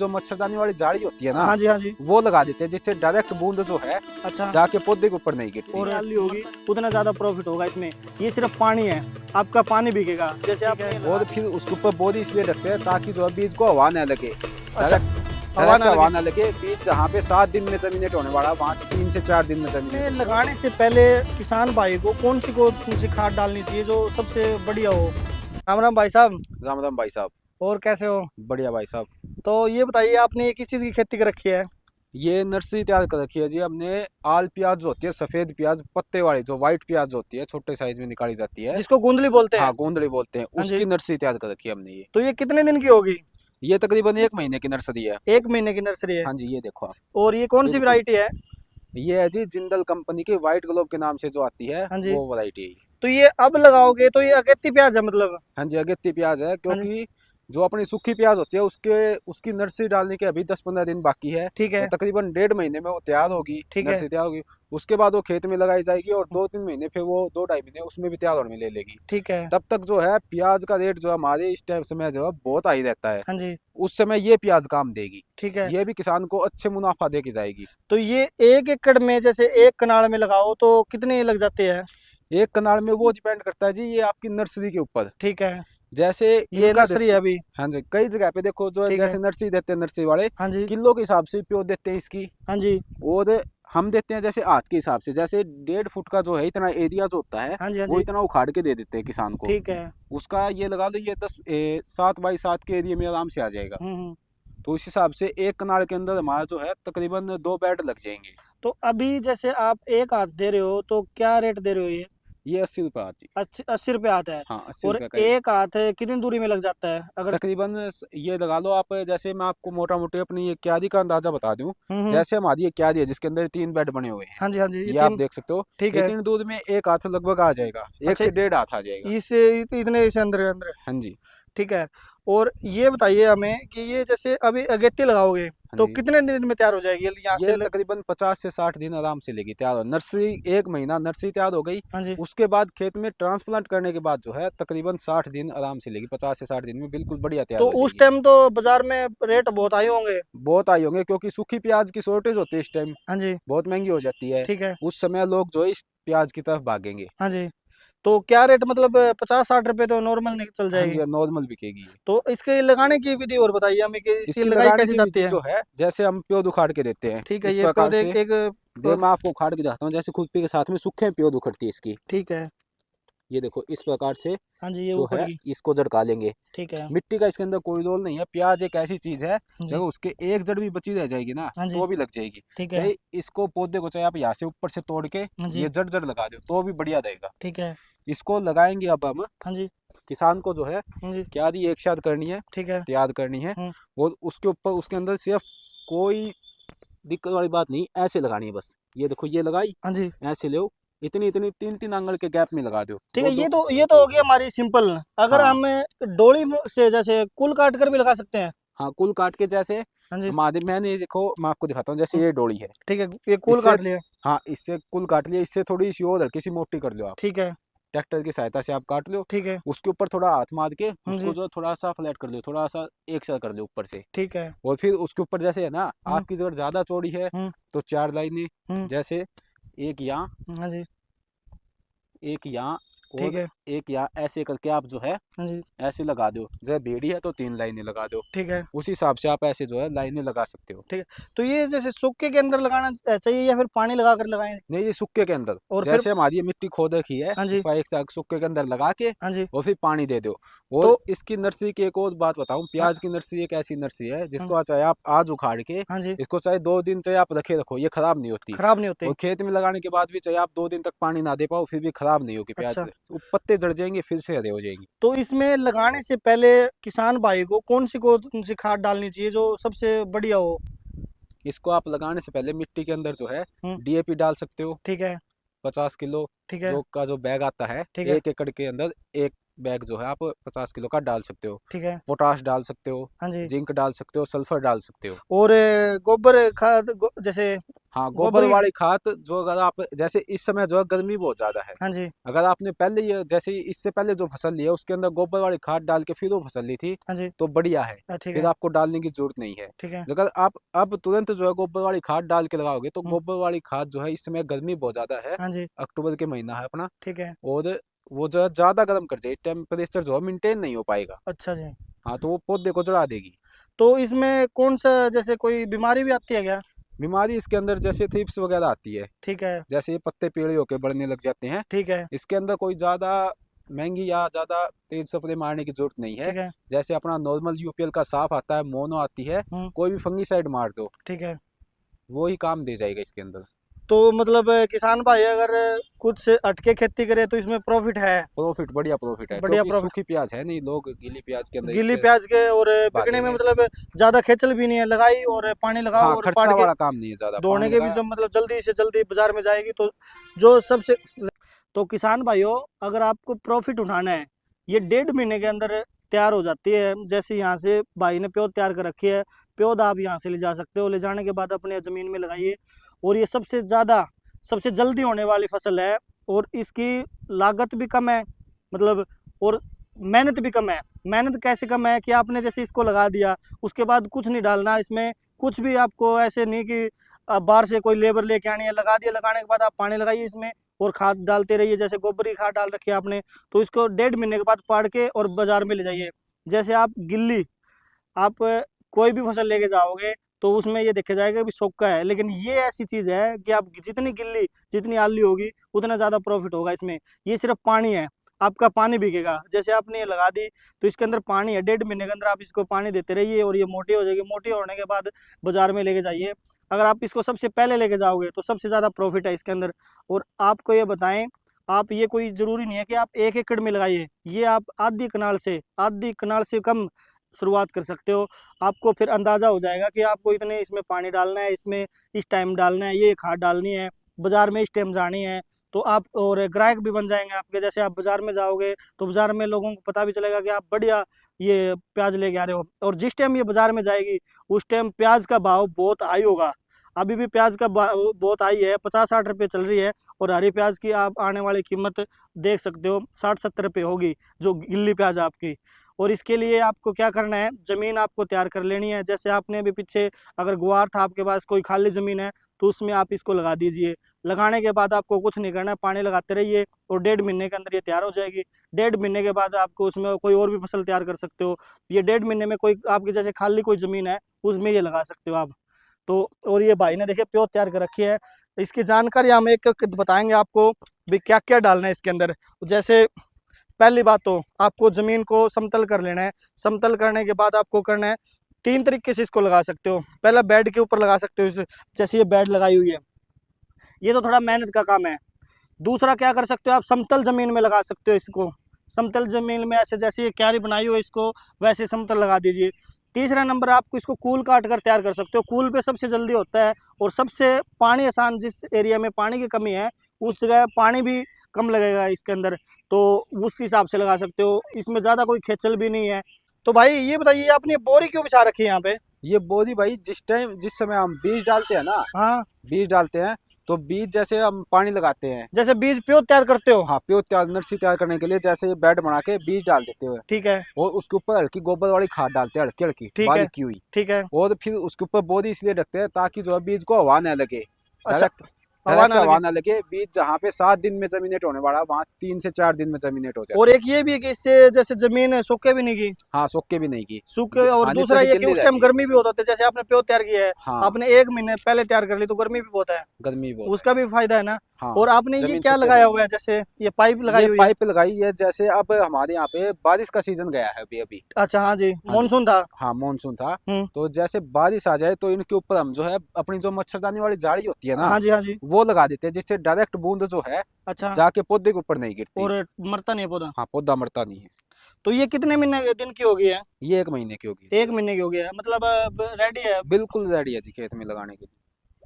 जो मच्छरदानी वाली जाली होती है ना, हाँ जी हाँ जी, वो लगा देते हैं, जिससे डायरेक्ट बूंद जो है अच्छा। जाके पौधे के ऊपर नहीं गिरती। और डाली होगी उतना ज्यादा प्रॉफिट होगा इसमें। ये सिर्फ पानी है, आपका पानी बिकेगा। जैसे आपने और फिर उसके ऊपर बोरी इसलिए रखते हैं ताकि जो है बीज को हवा न लगे, अच्छा, हवा न लगे। बीज जहाँ पे 7 दिन में जर्मिनेट होने वाला, वहाँ 3 से 4 दिन में जर्मिनेट। लगाने से पहले किसान भाई को कौन सी खाद डालनी चाहिए जो सबसे बढ़िया हो? राम राम भाई साहब। राम राम भाई साहब। और कैसे हो? बढ़िया भाई साहब। तो ये बताइए, आपने ये किस चीज़ की खेती कर रखी है? ये नर्सरी तैयार कर रखी है जी हमने। आल प्याज जो होती है, सफेद प्याज पत्ते वाली, जो व्हाइट प्याज होती है, छोटे साइज में निकाली जाती है, जिसको गोंदली बोलते हैं। हाँ गोंदली बोलते हैं, हाँ जी। उसकी नर्सरी तैयार कर रखी है हमने। ये तो ये कितने दिन की होगी? ये तकरीबन 1 महीने की नर्सरी है। 1 महीने की नर्सरी है। हाँ जी, ये देखो आप। और ये कौन सी बिल्कुल। वैरायटी है? ये है जी जिंदल कंपनी की व्हाइट ग्लोब के नाम से जो आती है, हाँ जी। वो वैरायटी है। तो ये अब लगाओगे तो ये अगेती प्याज है मतलब? हाँ जी, अगेती प्याज है, हाँ जी। क्योंकि जो अपनी सूखी प्याज होती है उसकी नर्सरी डालने के अभी 10-15 दिन बाकी है। ठीक है। तो तकरीबन 1.5 महीने में वो तैयार होगी, ठीक है। नर्सरी तैयार होगी। उसके बाद वो खेत में लगाई जाएगी और 2-3 महीने फिर वो 2-2.5 महीने उसमें भी तैयार होने में ले लेगी। ठीक है। तब तक जो है प्याज का रेट जो हमारे इस टाइम समय जो है बहुत हाई रहता है। हाँ जी। उस समय ये प्याज काम देगी, ठीक है। ये भी किसान को अच्छे मुनाफा दे के जाएगी। तो ये 1 एकड़ में, जैसे 1 कनाल में लगाओ तो कितने लग जाते हैं? एक कनाल में वो डिपेंड करता है जी, ये आपकी नर्सरी के ऊपर। ठीक है। जैसे ये इनका नर्सरी है अभी? हाँ जी, कई जगह पे देखो जो है, ठीक है। जैसे नर्सरी देते हैं नर्सरी वाले, हाँ जी। किलो के हिसाब से प्यो देते हैं इसकी। हाँ जी। और हम देते हैं जैसे हाथ के हिसाब से, जैसे 1.5 फुट का जो है इतना एरिया जो होता है, हाँ जी। हाँ वो जी। इतना उखाड़ के दे देते हैं किसान को। ठीक है। उसका ये लगा लो, ये 7 बाई 7 के एरिया में आराम से आ जाएगा। तो इस हिसाब से 1 कनाल के अंदर हमारा जो है तकरीबन 2 बेड लग जाएंगे। तो अभी जैसे आप 1 हाथ दे रहे हो तो क्या रेट दे रहे हो ये? ये 80 रुपये आती। 80 रुपये हाथ है। हाँ, 80 और रुपये का 1 हाथ कितनी दूरी में लग जाता है अगर? तकरीबन ये लगा लो आप, जैसे मैं आपको मोटा मोटी अपनी ये क्यारी का अंदाजा बता दूं। हम्म। जैसे हमारी ये क्यारी है जिसके अंदर 3 बेड बने हुए हैं, हाँ जी। हाँ जी। ये आप 3। देख सकते हो। ठीक है। इतनी दूर में 1 हाथ लगभग आ जाएगा, 1 अच्छा, से 1.5 हाथ आ जाएगा। इतने से अंदर अंदर। हाँ जी। ठीक है। और ये बताइए हमें कि ये जैसे अभी अगेती लगाओगे हाँ तो जी, कितने दिन में तैयार हो जाएगी यहाँ से ये तकरीबन 50 से 60 दिन आराम से लेगी तैयार हो। नर्सरी 1 महीना नर्सरी तैयार हो गई, हाँ जी। उसके बाद खेत में ट्रांसप्लांट करने के बाद जो है तकरीबन 60 दिन आराम से लेगी। 50 से 60 दिन में बिल्कुल बढ़िया तैयार तो हो उस जाएगी। टाइम तो बाजार में रेट बहुत आए होंगे? बहुत आई होंगे, क्योंकि सूखी प्याज की शॉर्टेज होती है इस टाइम, हाँ जी। बहुत महंगी हो जाती है। ठीक है। उस समय लोग जो है इस प्याज की तरफ भागेंगे। हाँ जी। तो क्या रेट मतलब 50-60 रुपए तो नॉर्मल चल हाँ जाएगी? जी, नॉर्मल बिकेगी ये। तो इसके लगाने की विधि और बताइए हमें कि इसकी इसकी लगाई लगाने कैसे की जाती विधि है? जो है, जैसे हम प्योद उखाड़ के देते हैं ठीक है। इस ये प्रकार पौधे से। एक जो मैं आपको उखाड़ के दिखाता हूँ, जैसे खुरपी के साथ में सूखे प्योद उखड़ती है इसकी। ठीक है। ये देखो इस प्रकार से हाँ जी, ये जो उखड़ है गई। इसको झड़का लेंगे। ठीक है। मिट्टी का इसके अंदर कोई रोल नहीं है। प्याज एक ऐसी चीज है, हाँ जब जी। उसके एक जड़ भी बची रह जाएगी ना, हाँ जी। तो भी लग जाएगी। ठीक है। चाहे इसको पौधे को चाहे आप यहाँ से ऊपर से तोड़ के हाँ जी। ये जड़ जड़ लगा दो तो भी बढ़िया रहेगा। ठीक है। इसको लगाएंगे अब हम। हाँ जी। किसान को जो है हाँ जी। क्यारी एक साथ करनी है, ठीक है। तैयार करनी है। हम्म। और उसके ऊपर उसके अंदर सिर्फ कोई दिक्कत वाली बात नहीं, ऐसे लगानी है बस। ये देखो ये लगाई, हाँ जी। ऐसे ले 3-3 आंगल के गैप में लगा दो। ठीक है। दो दो ये तो हो गया हमारी सिंपल। अगर हाँ हम डोली से जैसे कुल काट कर भी लगा सकते हैं? हाँ, कुल काट के जैसे हाँ जी। हमारे, मैंने देखो मैं आपको दिखाता हूँ, जैसे हम्म। ये डोली है, ठीक है, ये कुल इससे काट लिया। हाँ इससे कुल काट लिया। इससे थोड़ी सी और हल्की सी मोटी कर लो आप, ठीक है। ट्रैक्टर की सहायता से आप काट लो। ठीक है। उसके ऊपर थोड़ा हाथ मार के हाँ उसको जी। जो थोड़ा सा फ्लैट कर लो, थोड़ा सा एक साथ कर लो ऊपर से। ठीक है। और फिर उसके ऊपर जैसे है ना, हम्म। आपकी जगह ज्यादा चौड़ी है हम्म। तो 4 लाइनें, हम्म। जैसे एक यहाँ, हाँ जी। एक यहाँ ठीक और है। एक यहाँ, ऐसे करके आप जो है हाँ जी। ऐसे लगा दो। जैसे बेड़ी है तो 3 लाइनें लगा दो। ठीक है। उस हिसाब से आप ऐसे जो है लाइनें लगा सकते हो। ठीक है। तो ये जैसे सूखे के अंदर लगाना चाहिए या फिर पानी लगा कर लगाएं? नहीं, ये सुक्के के अंदर, और फिर? जैसे हमारी ये मिट्टी खोद रखी है, हाँ जी। इसको एक साथ सुक्के के अंदर लगा के हाँ जी। और फिर पानी दे दो। और तो इसकी नर्सरी की एक और बात बताऊं, हाँ। प्याज की नर्सरी एक ऐसी नर्सरी है हाँ। जिसको चाहे आप आज उखाड़ के हाँ जी। इसको चाहे 2 दिन चाहे आप रखे रखो, ये खराब नहीं होती। खराब नहीं होते? और खेत में लगाने के बाद भी चाहे आप 2 दिन तक पानी ना दे पाओ, फिर भी खराब नहीं होगी प्याज। अच्छा। वो पत्ते जड़ जाएंगे, फिर से हरे हो जाएंगी। तो इसमें लगाने से पहले किसान भाई को कौन सी खाद डालनी चाहिए जो सबसे बढ़िया हो? इसको आप लगाने से पहले मिट्टी के अंदर जो है हम्म। डीएपी डाल सकते हो, ठीक है। 50 किलो ठीक है। जो बैग आता है, ठीक है। 1 एकड़ के अंदर एक बैग जो है आप 50 किलो का डाल सकते हो। ठीक है। पोटाश डाल सकते हो, हाँ जी। जिंक डाल सकते हो, सल्फर डाल सकते हो। और गोबर खाद जैसे हाँ, गोबर वाली खाद जो अगर आप जैसे इस समय जो है गर्मी बहुत ज्यादा है। हाँ जी। अगर आपने पहले ये जैसे इससे पहले जो फसल ली है उसके अंदर गोबर वाली खाद डाल के फिर वो फसल ली थी हाँ जी। तो बढ़िया है, ठीक फिर है। आपको डालने की जरूरत नहीं है। ठीक है। अगर आप अब तुरंत जो है गोबर वाली खाद डाल के लगाओगे तो हम्म, गोबर वाली खाद जो है इस समय गर्मी बहुत ज्यादा है, हाँ जी। अक्टूबर के महीना है अपना, ठीक है। और वो जो है ज्यादा गर्म कर जाएगी, टेम्परेचर जो है मेंटेन नहीं हो पाएगा। अच्छा जी। हाँ, तो वो पौधे को जला देगी। तो इसमें कौन सा जैसे कोई बीमारी भी आती है क्या? बीमारी इसके अंदर जैसे थ्रिप्स वगैरह आती है, ठीक है। जैसे ये पत्ते पीले होके बढ़ने लग जाते हैं। ठीक है। इसके अंदर कोई ज्यादा महंगी या ज्यादा तेज स्प्रे मारने की जरूरत नहीं है। ठीक है। जैसे अपना नॉर्मल यूपीएल का साफ आता है, मोनो आती है, हम्म। कोई भी फंगीसाइड मार दो, ठीक है। वो ही काम दे जाएगा इसके अंदर। तो मतलब किसान भाई अगर कुछ हटके खेती करे तो इसमें प्रॉफिट है? प्रॉफिट, बढ़िया प्रॉफिट है, बढ़िया क्योंकि प्रॉफिट। सूखी प्याज है नहीं, लोग गीली प्याज के अंदर गीली इसके प्याज के और बिकने में भागेंगे। मतलब ज्यादा खेचल भी नहीं है, लगाई और पानी लगाओ हाँ, और पाड़ खर्चा के वाला काम नहीं है, ज्यादा दौड़ने पानी के भी लगाया। जो मतलब जल्दी से जल्दी बाजार में जाएगी तो जो सबसे। तो किसान भाइयों अगर आपको प्रॉफिट उठाना है, ये 1.5 महीने के अंदर तैयार हो जाती है। जैसे यहाँ से भाई ने प्योद तैयार कर रखी है, प्योद आप यहाँ से ले जा सकते हो, ले जाने के बाद अपने ज़मीन में लगाइए। और ये सबसे ज़्यादा सबसे जल्दी होने वाली फसल है और इसकी लागत भी कम है, मतलब, और मेहनत भी कम है। मेहनत कैसे कम है कि आपने जैसे इसको लगा दिया उसके बाद कुछ नहीं डालना इसमें, कुछ भी आपको ऐसे नहीं कि आप बाहर से कोई लेबर लेके आनी है, लगा दिया, लगाने के बाद आप पानी लगाइए इसमें और खाद डालते रहिए। जैसे गोबर की खाद डाल रखी है आपने तो इसको 1.5 महीने के बाद पाड़ के और बाजार में ले जाइए। जैसे आप गिल्ली, आप कोई भी फसल लेके जाओगे तो उसमें ये देखा जाएगा कि सोखा है, लेकिन ये ऐसी चीज़ है कि आप जितनी गिल्ली जितनी आली होगी उतना ज़्यादा प्रॉफिट होगा इसमें। ये सिर्फ पानी है, आपका पानी बिकेगा। जैसे आपने ये लगा दी तो इसके अंदर पानी है, 1.5 महीने के अंदर आप इसको पानी देते रहिए और ये मोटी हो जाएगी। मोटी होने के बाद बाजार में लेके जाइए। अगर आप इसको सबसे पहले लेके जाओगे तो सबसे ज़्यादा प्रॉफिट है इसके अंदर। और आपको ये बताएं, आप ये कोई ज़रूरी नहीं है कि आप 1 एकड़ में लगाइए, ये आप आधी कनाल से कम शुरुआत कर सकते हो। आपको फिर अंदाज़ा हो जाएगा कि आपको इतने इसमें पानी डालना है, इसमें इस टाइम डालना है, ये खाद डालनी है, बाज़ार में इस टाइम जानी है। तो आप और ग्राहक भी बन जाएंगे आपके। जैसे आप बाज़ार में जाओगे तो बाज़ार में लोगों को पता भी चलेगा कि आप बढ़िया ये प्याज लेके आ रहे हो। और जिस टाइम ये बाज़ार में जाएगी उस टाइम प्याज का भाव बहुत हाई होगा। अभी भी प्याज का भाव बहुत हाई है, 50-60 रुपये चल रही है। और हरी प्याज की आप आने वाली कीमत देख सकते हो, 60-70 रुपये होगी जो गिल्ली प्याज आपकी। और इसके लिए आपको क्या करना है, ज़मीन आपको तैयार कर लेनी है। जैसे आपने अभी पीछे अगर गुआर था आपके पास, कोई खाली ज़मीन है तो उसमें आप इसको लगा दीजिए। लगाने के बाद आपको कुछ नहीं करना है, पानी लगाते रहिए और 1.5 महीने के अंदर ये तैयार हो जाएगी। 1.5 महीने के बाद आपको उसमें कोई और भी फसल तैयार कर सकते हो। ये 1.5 महीने में कोई आपकी जैसे खाली कोई ज़मीन है उसमें ये लगा सकते हो आप। तो और ये भाई ने देखिए प्योर तैयार कर रखी है, इसकी जानकारी हम एक एक बताएंगे आपको भी क्या क्या डालना है इसके अंदर। जैसे पहली बात तो आपको ज़मीन को समतल कर लेना है। समतल करने के बाद आपको करना है, 3 तरीके से इसको लगा सकते हो। पहला बेड के ऊपर लगा सकते हो इसे, जैसे ये बेड लगाई हुई है, ये तो थोड़ा मेहनत का काम है। दूसरा क्या कर सकते हो, आप समतल ज़मीन में लगा सकते हो इसको। समतल ज़मीन में ऐसे जैसे ये क्यारी बनाई हो इसको वैसे समतल लगा दीजिए। तीसरा नंबर, आपको इसको कूल काट कर तैयार कर सकते हो। कूल पे सबसे जल्दी होता है और सबसे पानी आसान, जिस एरिया में पानी की कमी है उस जगह पानी भी कम लगेगा इसके अंदर, तो उस हिसाब से लगा सकते हो। इसमें ज़्यादा कोई खेचल भी नहीं है। तो भाई ये बताइए आपने बोरी क्यों बिछा रखी है यहाँ पे? ये बोरी भाई जिस समय हम बीज डालते हैं ना, हाँ, बीज डालते हैं तो बीज जैसे हम पानी लगाते हैं, जैसे बीज प्योर तैयार करते हो। हाँ, प्योर तैयार नर्सरी तैयार करने के लिए जैसे ये बेड बना के बीज डाल देते हैं ठीक है। और उसके ऊपर हल्की गोबर वाली खाद डालते हैं, हल्की हल्की ठीक है। बारीक की हुई। ठीक है। और फिर उसके ऊपर बोरी इसलिए रखते हैं ताकि जो है बीज को हवा न लगे, अच्छा, डायरेक्ट हवा ना हवा लगे। न लगे। बीज जहाँ पे 7 दिन में जर्मिनेट होने वाला वहाँ 3 से 4 दिन में जर्मिनेट हो और जाता है। एक ये भी है कि इससे जैसे जमीन सूखे भी नहीं की, हाँ, सूखे भी नहीं की, सूखे। और हाँ, नीचे दूसरा से ये कि गिल्ली उस टाइम रहती है। गर्मी भी होता था, जैसे आपने प्योर तैयार किया है, हाँ, आपने 1 महीने पहले तैयार कर ली तो गर्मी भी बहुत है, गर्मी बहुत उसका भी फायदा है ना। हाँ, और आपने ये जमीन क्या सूखे लगाया रहेगी। हुआ है, जैसे ये पाइप लगाई ये हुई है? पाइप लगाई है, जैसे अब हमारे यहाँ पे बारिश का सीजन गया है अभी अभी। अच्छा, हाँ जी, हाँ जी, मानसून था। हाँ, मानसून था। हम्म। तो जैसे बारिश आ जाए तो इनके ऊपर हम जो है अपनी जो मच्छरदानी वाली जाली होती है ना, हाँ जी, हाँ जी। वो लगा देते हैं, जिससे डायरेक्ट बूंद जो है अच्छा। जाके पौधे के ऊपर नहीं गिरती। और मरता नहीं है पौधा? हाँ, पौधा मरता नहीं है। तो ये कितने महीने दिन की हो गई है? ये 1 महीने की होगी। 1 महीने की हो गया है, मतलब अब रेडी है। बिल्कुल रेडी है जी खेत में लगाने के लिए।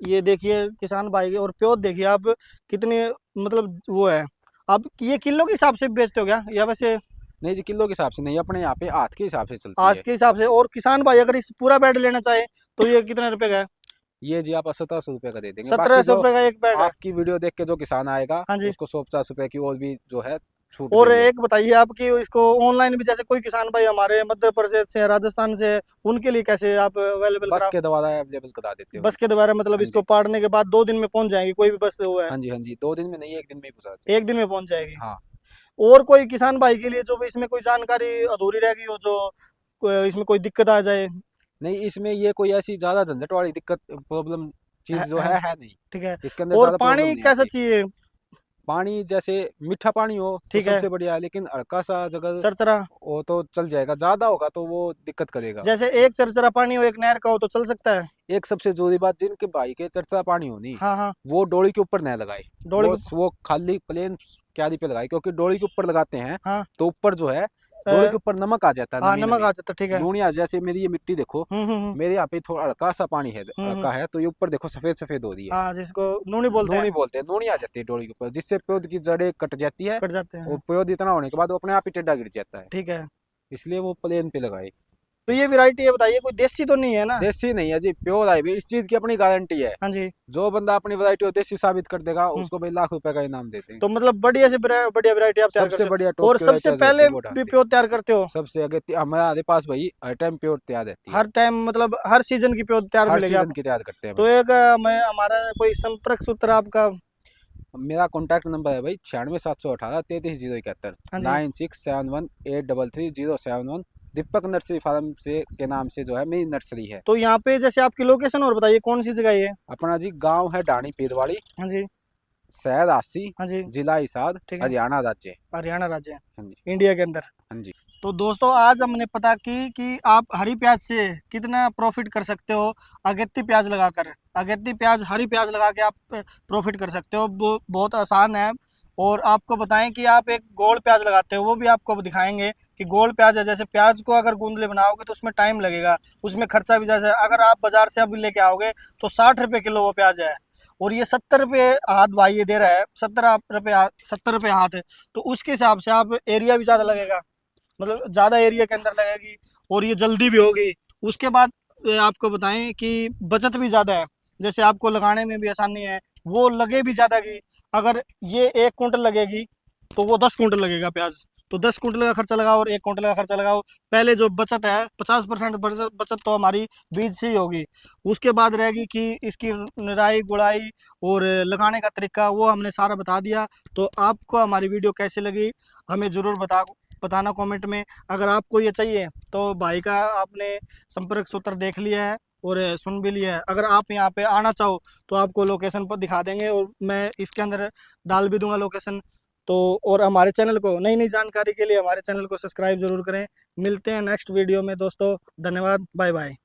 ये देखिए किसान भाई, और प्योर देखिए आप कितने, मतलब वो है। आप ये किलो के हिसाब से बेचते हो क्या, या वैसे? नहीं जी, किलो के हिसाब से नहीं, अपने यहाँ पे हाथ के हिसाब से चलती आज है। के हिसाब से। और किसान भाई अगर इस पूरा बेड लेना चाहे तो ये कितने रुपए का है? ये जी आप 1700 रुपए का दे देंगे। 1700 रुपए का एक बैग है। आपकी वीडियो देख के जो किसान आएगा हाँ जी। उसको 150 रुपए की और भी जो है छूट और देंगे। एक बताइए आपकी इसको ऑनलाइन भी, जैसे कोई किसान भाई हमारे मध्य प्रदेश से, राजस्थान से, उनके लिए कैसे आप अवेलेबल बस करा? के द्वारा अवेलेबल करा देते हो। बस के द्वारा, मतलब हाँ इसको जी, पाड़ने के बाद 2 दिन में पहुंच जाएगी, कोई भी बस हुआ है? हाँ जी, हाँ जी, 2 दिन में नहीं, 1 दिन में ही पहुंचा देते 1 दिन में पहुंच जाएगी। हैं। हाँ, और कोई किसान भाई के लिए जो भी इसमें कोई जानकारी अधूरी रह गई हो, जो इसमें कोई दिक्कत आ जाए? नहीं इसमें ये कोई ऐसी ज्यादा झंझट वाली दिक्कत प्रॉब्लम चीज जो है, है नहीं। ठीक है। इसके अंदर और ज्यादा प्रॉब्लम पानी नहीं कैसा आती। चाहिए? पानी जैसे मीठा पानी हो तो ठीक है। सबसे बढ़िया है, लेकिन हल्का सा अगर चरचरा? वो तो चल जाएगा, ज्यादा होगा तो वो दिक्कत करेगा। जैसे एक चरचरा पानी हो, एक नहर का हो, तो चल सकता है? एक सबसे जरूरी बात, जिनके भाई के चर्चा पानी होनी, हाँ हाँ। वो डोली के ऊपर न लगाए। डोली वो खाली प्लेन क्यारी पे लगाए, क्योंकि डोली के ऊपर लगाते हैं हाँ। तो ऊपर जो है डोली के ऊपर नमक आ जाता है, हाँ, नमी नमक नमी आ जाता, ठीक है। लूणिया। जैसे मेरी ये मिट्टी देखो, हम्म। मेरे यहाँ पे थोड़ा हल्का सा पानी है, हम्म। हल्का है, तो ये ऊपर देखो सफेद सफेद हो रही है। हाँ, जिसको नूनी बोलते नूनी हैं। बोलते हैं, नूनी आ जाती है डोली के ऊपर, जिससे पौध की जड़ें कट जाती है। कट जाते और हैं। पौध इतना होने के बाद वो अपने आप ही टेढ़ा गिर जाता है, ठीक है। इसलिए वो प्लेन पे लगाए। तो ये वैरायटी है, बताइए, कोई देसी तो नहीं है ना? देसी नहीं है जी, प्योर है भी, इस चीज की अपनी गारंटी है। हाँ जी। जो बंदा अपनी वैरायटी को देसी साबित कर देगा हम्म। उसको भाई ₹1,00,000 का इनाम देते हैं। तो मतलब बढ़िया से बढ़िया वैरायटी आप तैयार सबसे करते बढ़िया हो, टॉप और की सबसे वैरायटी पहले वो भी डालते हैं। प्योर तैयार करते हो? सबसे आगे हमारे पास भाई हर टाइम प्योर तैयार रहती है। हर टाइम, मतलब हर सीजन की प्योर तैयार हर मिलेगी सीजन आप? की तैयार करते हैं तो भाई। एक मैं हमारा कोई संपर्क सूत्र आपका? मेरा कॉन्टैक्ट नंबर है भाई 96 718 33 071, हाँ जी। 9671833071। दीपक नर्सरी फार्म से के नाम से जो है मेरी नर्सरी है। तो यहाँ पे जैसे आपकी लोकेशन और बताइए, कौन सी जगह ये? अपना जी गांव है डाणी पीरवाड़ी, हाँ जी। शहर आसी, हाँ जी। जिला हिसार, ठीक है। हरियाणा राज्य। हरियाणा राज्य, हाँ जी, इंडिया के अंदर। हाँ जी। तो दोस्तों, आज हमने पता की कि आप हरी प्याज से कितना प्रॉफिट कर सकते हो। अगेती प्याज लगाकर, अगेती प्याज, हरी प्याज लगा के आप प्रॉफिट कर सकते हो। वो बहुत आसान है। और आपको बताएं कि आप एक गोल प्याज लगाते हो, वो भी आपको दिखाएंगे कि गोल प्याज है। जैसे प्याज को अगर गूंदले बनाओगे तो उसमें टाइम लगेगा, उसमें खर्चा भी। जैसे अगर आप बाजार से अभी लेके आओगे तो 60 रुपये किलो वो प्याज है, और ये 70 रुपये हाथ भाई ये दे रहा है, 70 रुपये हाथ है। तो उसके हिसाब से आप एरिया भी ज़्यादा लगेगा, मतलब ज़्यादा एरिया के अंदर लगेगी, और ये जल्दी भी होगी। उसके बाद आपको बताएं कि बचत भी ज़्यादा है। जैसे आपको लगाने में भी आसानी है, वो लगे भी ज़्यादा की। अगर ये 1 कुंटल लगेगी तो वो 10 कुंटल लगेगा प्याज। तो 10 कुंटल का खर्चा लगाओ और 1 कुंटल का खर्चा लगाओ। पहले जो बचत है 50% बचत तो हमारी बीज से ही होगी। उसके बाद रहेगी कि इसकी निराई गुड़ाई और लगाने का तरीका, वो हमने सारा बता दिया। तो आपको हमारी वीडियो कैसी लगी हमें ज़रूर बताना कमेंट में। अगर आपको ये चाहिए तो भाई का आपने संपर्क सूत्र देख लिया है और सुन भी लिया है। अगर आप यहाँ पे आना चाहो तो आपको लोकेशन पर दिखा देंगे, और मैं इसके अंदर डाल भी दूंगा लोकेशन। तो और हमारे चैनल को, नई नई जानकारी के लिए हमारे चैनल को सब्सक्राइब जरूर करें। मिलते हैं नेक्स्ट वीडियो में दोस्तों। धन्यवाद, बाय बाय।